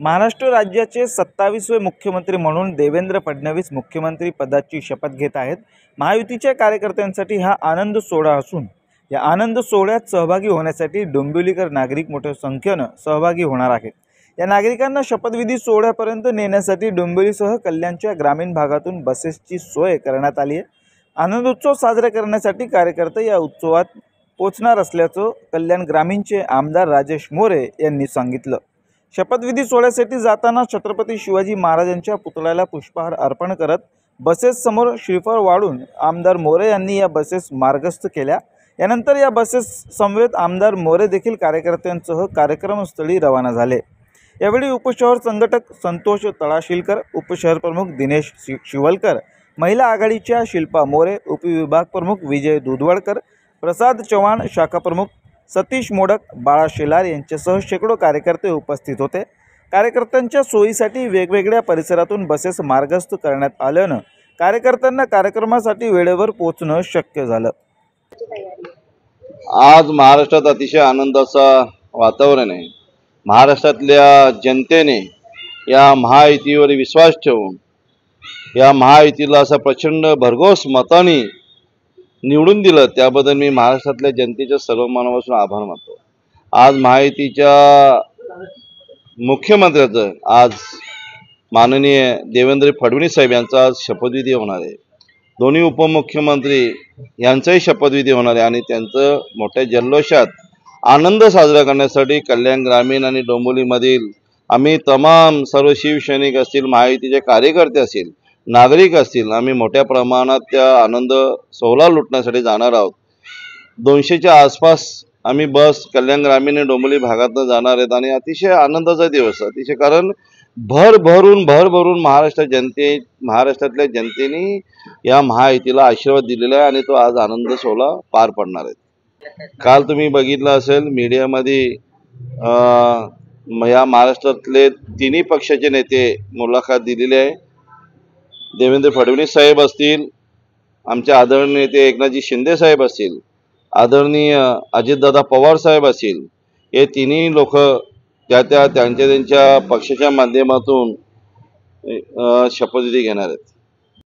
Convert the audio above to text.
महाराष्ट्र राज्याचे 27वे मुख्यमंत्री म्हणून देवेंद्र फडणवीस मुख्यमंत्री पदाची शपथ घेत आहेत। महायुतीच्या कार्यकर्त्यांसाठी हा आनंद सोहळा असून या आनंद सोहळ्यात सहभागी होण्यासाठी डोंबिवलीकर नागरिक मोठ्या संख्येने सहभागी होणार आहेत। या नागरिकांना शपथविधी सोहळ्यापर्यंत नेण्यासाठी डोंबिवलीसह कल्याणच्या ग्रामीण भागातून बसेसची सोय करण्यात आली आहे। आनंदोत्सव साजरा करण्यासाठी कार्यकर्ते या उत्सवात पोहोचणार असल्याचं कल्याण ग्रामीणचे आमदार राजेश मोरे यांनी सांगितलं। शपथविधी सोहळ्यासाठी जाताना छत्रपती शिवाजी महाराजांच्या पुतळ्याला पुष्पहार अर्पण करत बसेस समोर श्रीफळ वाढून आमदार मोरे यांनी या बसेस मार्गस्थ केल्या। यानंतर या बसेस समवेत आमदार मोरे देखील कार्यकर्त्यांसह कार्यक्रमस्थळी रवाना झाले। यावेळी उपशहर संघटक संतोष तळाशीलकर, उपशहर प्रमुख दिनेश शिवलकर, महिला आघाडीच्या शिल्पा मोरे, उपविभाग प्रमुख विजय दुधवडकर, प्रसाद चव्हाण, शाखा प्रमुख सतीश मोडक, बाळा शेलार यांच्यासह शेकडो कार्यकर्ते उपस्थित होते। कार्यकर्त्यांच्या सोयीसाठी वेगवेगळ्या परिसरातून बसेस मार्गस्थ करण्यात आल्याने कार्यकर्त्यांना कार्यक्रमासाठी वेळेवर पोहोचणं शक्य झालं। आज महाराष्ट्रात अतिशय आनंदाचं वातावरण आहे। महाराष्ट्रातल्या जनतेने या महायुतीवर विश्वास ठेवून या महायुतीला असं प्रचंड भरघोस मताने निवडून दिलं, त्याबद्दल मी महाराष्ट्रातल्या जनतेच्या सर्व मनापासून आभार मानतो। आज महायुतीच्या मुख्यमंत्र्याचं आज माननीय देवेंद्र फडणवीस साहेब यांचा आज शपथविधी होणार आहे। दोन्ही उपमुख्यमंत्री यांचाही शपथविधी होणार आहे आणि त्यांचं मोठ्या जल्लोषात आनंद साजरा करण्यासाठी कल्याण ग्रामीण आणि डोंबिवलीमधील आम्ही तमाम सर्व शिवसैनिक असतील, महायुतीचे कार्यकर्ते असतील, नागरिक असतील, आम्ही मोठ्या प्रमाणात त्या आनंद सोहळा लुटण्यासाठी जाणार आहोत। 200च्या आसपास आम्ही बस कल्याण ग्रामीण आणि डोंबिवली भागातून जाणार आहेत आणि अतिशय आनंदाचा दिवस अतिशय, कारण भरभरून महाराष्ट्रातल्या जनतेने या महायुतीला आशीर्वाद दिलेला आहे आणि तो आज आनंद सोहळा पार पडणार आहे। काल तुम्ही बघितलं असेल मीडियामध्ये या महाराष्ट्रातले तिन्ही पक्षाचे नेते मुलाखत दिलेली आहे। देवेंद्र फडणवीस साहेब असतील, आमचे आदरणीय नेते एकनाथजी शिंदे साहेब असतील, आदरणीय अजितदादा पवार साहेब असतील, हे तिन्ही लोक त्यांच्या पक्षाच्या माध्यमातून शपथविधी घेणार आहेत।